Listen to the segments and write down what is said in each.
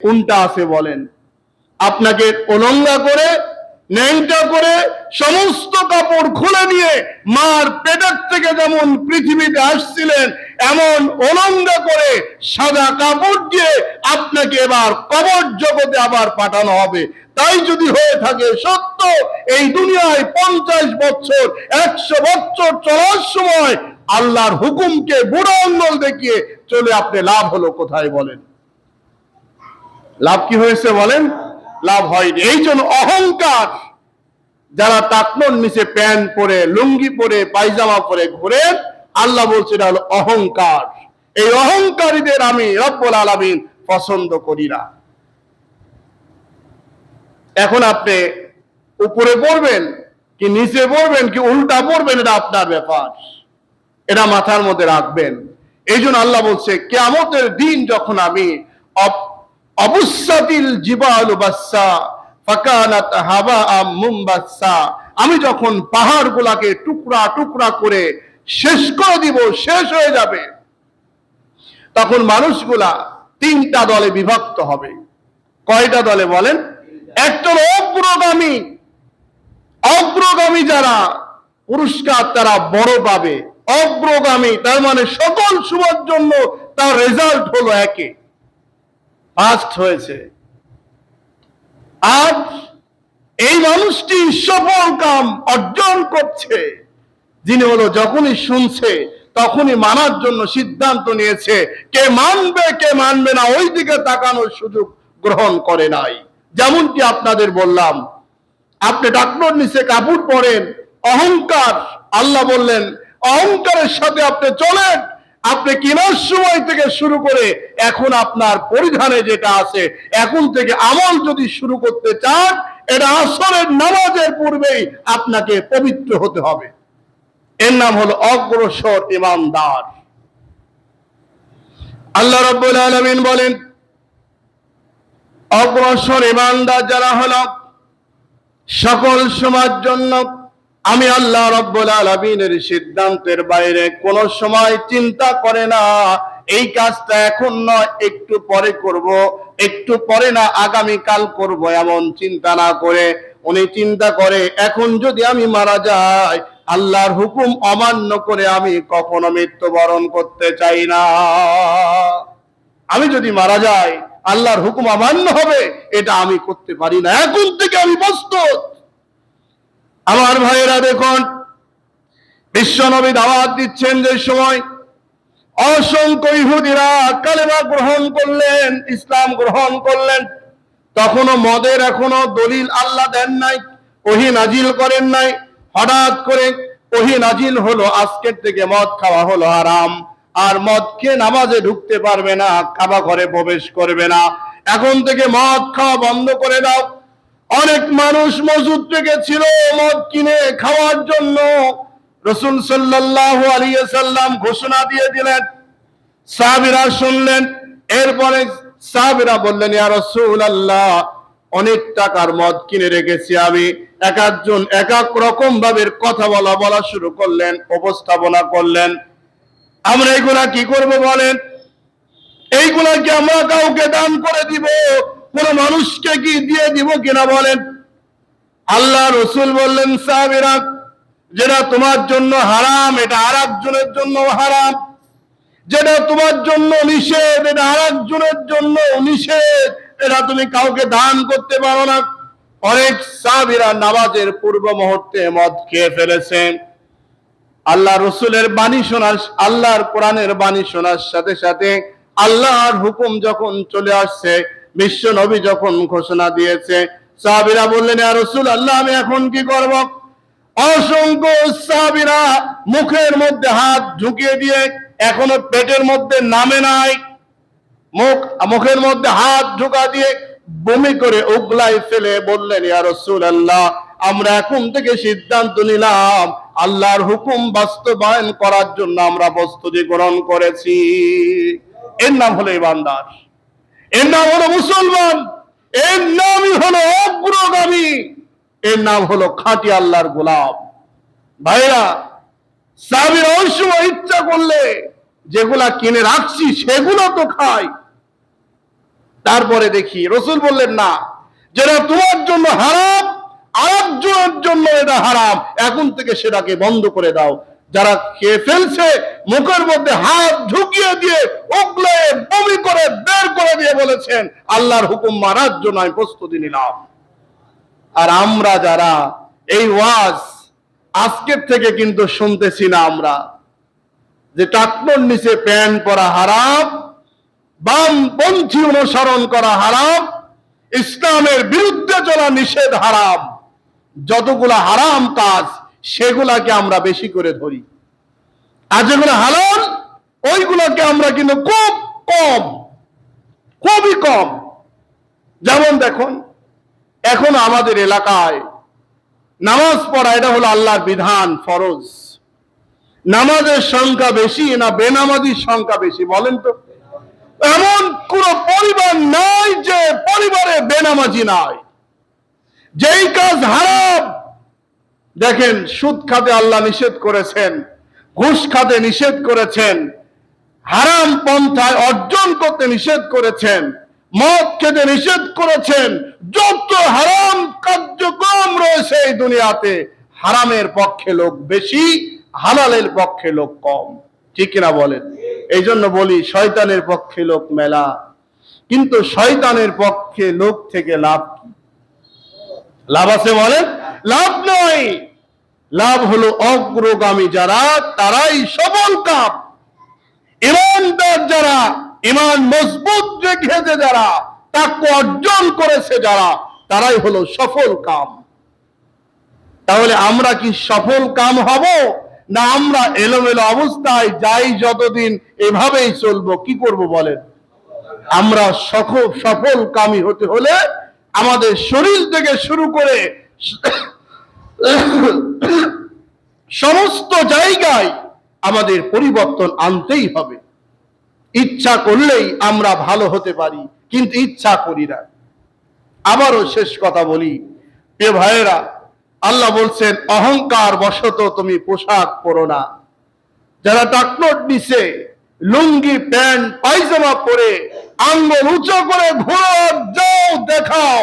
কোনটা আছে বলেন? আপনাকে উলঙ্গা করে, ন্যাংটা করে, সমস্ত কাপড় খুলে দিয়ে মার পেটের থেকে যেমন পৃথিবীতে আসছিলেন, এমন উলঙ্গা করে সাদা কাপড় দিয়ে আপনাকে এবার কবর জগতে আবার পাঠানো হবে। তাই যদি হয়ে থাকে সত্য, এই দুনিয়ায় 50 বছর 100 বছর চলার সময় আল্লাহর হুকুমকে বুড়ো আঙ্গুল দেখিয়ে চলে আপনি লাভ হলো কোথায় বলেন? লাভ কি হয়েছে বলেন? লাভ হয়নি। এই জন্য অহংকার, যারা টাকনোর নিচে প্যান্ট পরে, লুঙ্গি পরে, পায়জামা পরে ঘুরে, আল্লাহ বলছে এটা হলো অহংকার। এই অহংকারীদের আমি রব্বুল আলামিন পছন্দ করি না। এখন আপনি উপরে পড়বেন কি নিচে পড়বেন কি উল্টা পড়বেন, এটা আপনার ব্যাপার, এটা মাথার মধ্যে রাখবেন। এই জন্য আল্লাহ বলছে কিয়ামতের দিন যখন আমি অবুসাতিল জিবালু বাসসা ফাকানাত হাবাআ মুমবাসসা, আমি যখন পাহাড়গুলোকে টুকরা টুকরা করে শেষ করে দিব, শেষ হয়ে যাবে, তখন মানুষগুলা 3টা দলে বিভক্ত হবে। কয়টা দলে বলেন? একটা অগ্রগামী, অগ্রগামী যারা পুরস্কার তারা বড় পাবে। অগ্রগামী তার মানে সকল সময়ের জন্য তার রেজাল্ট হলো একে, ফার্স্ট হয়েছে। আর এই মানুষটি সফল কাম অর্জন করছে, যিনি হলো যখনই শুনছে তখনই মানার জন্য সিদ্ধান্ত নিয়েছে। কে মানবে কে মানবে না ওই দিকে তাকানোর সুযোগ গ্রহণ করে নাই। যেমনটি আপনাদের বললাম, আপনি টাকনোর নিচে কাপড় পরেন, অহংকার। আল্লাহ বললেন অহংকারের সাথে আপনি চলেন। আপনি কেনার সময় থেকে শুরু করে এখন আপনার পরিধানে যেটা আছে, এখন থেকে আমল যদি শুরু করতে চান, এটা আসরের নামাজের পূর্বেই আপনাকে পবিত্র হতে হবে। এর নাম হলো অগ্রসর ইমানদার। আল্লাহ রাব্বুল আলামিন বলেন অগ্রসর ইমানদার যারা হলো সকল সময়ের জন্য আমি আল্লাহ রাব্বুল আলামিনের সিদ্ধান্তের বাইরে কোন সময় চিন্তা করে না এই কাজটা এখন নয় একটু পরে করব, একটু পরে না আগামী কাল করব, এমন চিন্তা না করে উনি চিন্তা করে এখন যদি আমি মারা যাই, আল্লাহর হুকুম অমান্য করে আমি কখনো মৃত্যুবরণ করতে চাই না। আমি যদি মারা যাই আল্লাহর হুকুম অমান্য হবে, এটা আমি করতে পারি না। এখন থেকে আমি প্রস্তুত। আমার ভাইয়েরা দেখুন, বিশ্বনবী দাওয়াত দিচ্ছেন যে সময় অসংখ্য ইহুদিরা কালেমা গ্রহণ করলেন, ইসলাম গ্রহণ করলেন, তখনও মদের এখনো দলিল আল্লাহ দেন নাই, ওহী নাজিল করেন নাই। হঠাৎ করে ওহী নাজিল হলো, আজকের থেকে মদ খাওয়া হলো হারাম, আর মদ খেয়ে নামাজে ঢুকতে পারবে না, কাবা ঘরে প্রবেশ করবে না, এখন থেকে মদ খাওয়া বন্ধ করে দাও। অনেক মানুষ মজুদ রেখেছিল মদ কিনে খাওয়ার জন্য। রাসূল সাল্লাল্লাহু আলাইহি ওয়াসাল্লাম ঘোষণা দিয়ে দিলেন, সাহাবীরা শুনলেন। এরপরে সাহাবীরা বললেন ইয়া রাসূলুল্লাহ, অনেক টাকার মদ কিনে রেখেছি আমি। এক একজন এক এক রকম ভাবে কথা বলা শুরু করলেন, উপস্থাপনা করলেন। আমরা এগুলা কি করব বলেন? এইগুলা কি আমরা কাউকে দান করে দিব? কোন মানুষকে কি দিয়ে দিব কিনা বলেন? আল্লাহ রাসূল বললেন সাহাবীরা, যেটা তোমার জন্য হারাম এটা আরেকজনের জন্য হারাম, যেটা তোমার জন্য নিষেধ এটা আরেকজনের জন্য নিষেধ, এটা তুমি কাউকে দান করতে পারো না। অনেক সাহাবীরা নামাজের পূর্ব মুহূর্তে মদ খেয়ে ফেলেছেন। আল্লাহ রাসূলের বাণী শোনার, আল্লাহর কোরআনের বাণী শোনার সাথে সাথে আল্লাহর হুকুম যখন চলে আসছে, বিশ্ব নবী যখন ঘোষণা দিয়েছে, সাহাবীরা বললেন ইয়া রাসূলুল্লাহ, আমি এখন কি করব? অসংখ্য সাহাবীরা মুখের মধ্যে হাত ঢুকিয়ে দিয়ে, এখনো পেটের মধ্যে নামে নাই, মুখের মধ্যে হাত ঢুকা দিয়ে বমি করে উগলাই ফেলে বললেন ইয়া রাসূলুল্লাহ, আমরা এখন থেকে সিদ্ধান্ত নিলাম আল্লাহর হুকুম বাস্তবায়ন করার জন্য আমরা প্রস্তুতি গ্রহণ করেছি। এর নাম হলো ইমানদার, এর নাম হলো মুসলমান, এর নামই হলো অগ্রগামী, এর নাম হলো খাঁটি আল্লাহর গোলাম। ভাইরা, সাহাবীরা ওই সময় ইচ্ছা করলে যেগুলা কিনে রাখছি সেগুলো তো খায়, তারপরে দেখি রাসূল বললেন না, যেটা তোমার জন্য হারাম আরেকজনের জন্য এটা হারাম, এখন থেকে সেটাকে বন্ধ করে দাও। যারা খেয়ে ফেলছে মুখের মধ্যে হাত ঢুকিয়ে দিয়ে উগলে বমি করে বের করে দিয়ে বলেছেন আল্লাহর হুকুম মানার জন্য আমি প্রস্তুতি নিলাম। আর আমরা যারা এই ওয়াজ আজকের থেকে কিন্তু শুনতেছি না, আমরা যে টাকনোর নিচে প্যান্ট পরা হারাম, বামপন্থী অনুসরণ করা হারাম, ইসলামের বিরুদ্ধে চলা নিষেধ হারাম, যতগুলা হারাম কাজ সেগুলাকে আমরা বেশি করে ধরি, আর যেগুলো হালাল ওইগুলোকে আমরা কিন্তু খুব কম, খুবই কম। যেমন দেখুন, এখন আমাদের এলাকায় নামাজ পড়া এটা হলো আল্লাহর বিধান, ফরজ। নামাজের সংখ্যা বেশি না বেনামাজির সংখ্যা বেশি বলেন তো? এমন কোন পরিবার নাই যে পরিবারে বেনামাজি নাই। যেই কাজ হারাম, দেখেন সুদ খাতে আল্লাহ নিষেধ করেছেন, ঘুষ খাতে নিষেধ করেছেন, হারাম পন্থায় অর্জন করতে নিষেধ করেছেন, মদ খেতে নিষেধ করেছেন। যত হারাম কার্যক্রম রয়েছে এই দুনিয়াতে, হারামের পক্ষে লোক বেশি, হালালের পক্ষে লোক কম। ঠিক কিনা বলেন? এই জন্য বলি শয়তানের পক্ষে লোক মেলা, কিন্তু শয়তানের পক্ষে লোক থেকে লাভ কি? লাভ আছে বলেন? লাভ নয়। লাভ হলো অগ্রগামী যারা, তারাই সফল কাম। ইমানদার যারা, ইমান মজবুত রেখেছে যারা, তাকওয়া অর্জন করেছে যারা, তারাই হলো সফল কাম। তাহলে আমরা কি সফল কাম হব, না আমরা এলোমেলো অবস্থায় যাই যতদিন এভাবেই চলবো? কি করব বলেন? আমরা সফল কামী হতে হলে আমাদের শরীর থেকে শুরু করে সমস্ত জায়গায় আমাদের পরিবর্তন আনতেই হবে। ইচ্ছা করলেই আমরা ভালো হতে পারি, কিন্তু ইচ্ছা করি না। আবারও শেষ কথা বলি, প্রিয় ভাইয়েরা, আল্লাহ বলছেন অহংকার বশত তুমি পোশাক পরো না। যারা টাকনোর নিচে লুঙ্গি প্যান্ট পায়জামা পরে আঙ্গুল উঁচু করে ঘোরো, যাও দেখাও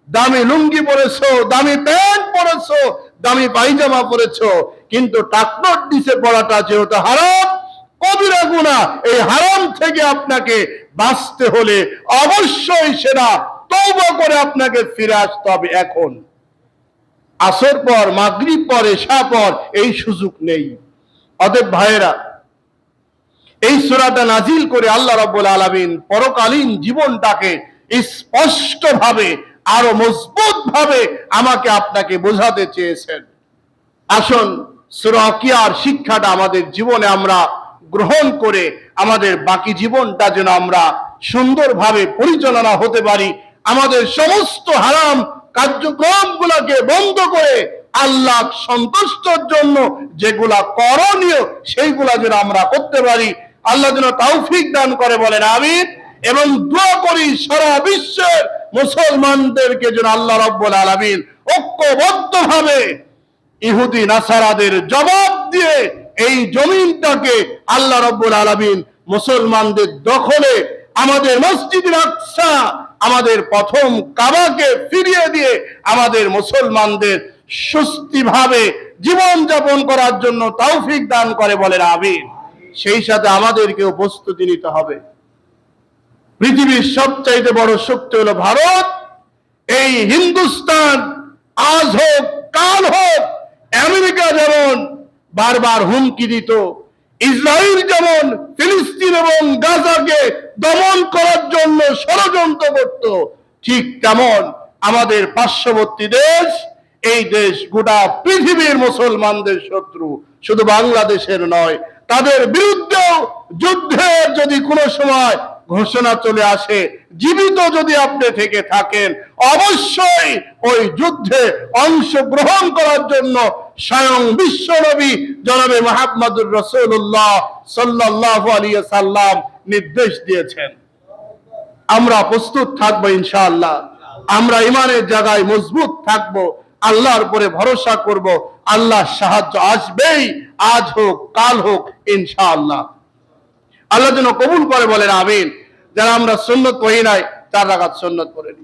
দামি লুঙ্গি পরেছো, দামি প্যান্ট পরেছো, দামি পায়জামা পরেছো, কিন্তু টাকনোর নিচে পড়াটা যেহেতু হারাম, কবিরা গুনাহ, এই হারাম থেকে আপনাকে বাঁচতে হলে অবশ্যই সেটা তওবা করে আপনাকে ফিরে আসতে হবে। এখন আসর পর, মাগরিব পর, এশা পর এই সুযোগ নেই। অতএব ভাইয়েরা, এই সূরাটা নাজিল করে আল্লাহ রাব্বুল আলামিন পরকালীন জীবনটাকে স্পষ্টভাবে, আরো মজবুত ভাবে আমাকে আপনাকে বোঝাতে চেয়েছেন। আসুন সূরা ওয়াকিয়ার শিক্ষাটা আমাদের জীবনে আমরা গ্রহণ করে আমাদের বাকি জীবনটা যেন আমরা সুন্দরভাবে পরিচালনা হতে পারি, আমাদের সমস্ত হারাম কার্যক্রমগুলোকে বন্ধ করে আল্লাহ সন্তুষ্টর জন্য যেগুলা করণীয় সেইগুলা যেন আমরা করতে পারি। আল্লাহ যেন তৌফিক দান করে, বলেন আমিন। এবং দোয়া করি সারা বিশ্বের মুসলমানদেরকে যেন আল্লাহ রাব্বুল আলামিন ঐক্যবদ্ধভাবে ইহুদি নাসারাদের জবাব দিয়ে এই জমিনটাকে আল্লাহ রাব্বুল আলামিন মুসলমানদের দখলে, আমাদের মসজিদুল আকসা, আমাদের প্রথম কাবাকে ফিরিয়ে দিয়ে আমাদের মুসলমানদের সুস্থিরভাবে জীবন যাপন করার জন্য তৌফিক দান করে, বলেন আমিন। সেই সাথে আমাদেরকেও প্রস্তুতি নিতে হবে। পৃথিবীর সবচাইতে বড় শক্তি হলো ভারত। এই হিন্দুস্তান আজ হোক কাল হোক, আমেরিকা যেমন বারবার হুমকি দিত, ইসরায়েল যেমন ফিলিস্তিন এবং গাজাকে দমন করার জন্য ষড়যন্ত্র করত, ঠিক তেমন আমাদের পার্শ্ববর্তী দেশ, এই দেশ গোটা পৃথিবীর মুসলমানদের শত্রু, শুধু বাংলাদেশের নয়। তাদের বিরুদ্ধেও যুদ্ধের যদি কোনো সময় ঘোষণা চলে আসে, জীবিত যদি আপনি থেকে থাকেন, অবশ্যই ওই যুদ্ধে অংশগ্রহণ করার জন্য স্বয়ং বিশ্বনবী জনাবে মুহাম্মদুর রাসূলুল্লাহ সাল্লাল্লাহু আলাইহি সাল্লাম নির্দেশ দিয়েছেন। আমরা প্রস্তুত থাকবো ইনশাআল্লাহ। আমরা ইমানের জায়গায় মজবুত থাকবো, আল্লাহর উপরে ভরসা করব, আল্লাহর সাহায্য আসবেই, আজ হোক কাল হোক ইনশাআল্লাহ। আল্লাহ যেন কবুল করে, বলেন আমিন। যারা আমরা সুন্নত মহিনায় 4 রাকাত সুন্নত পড়ে নি।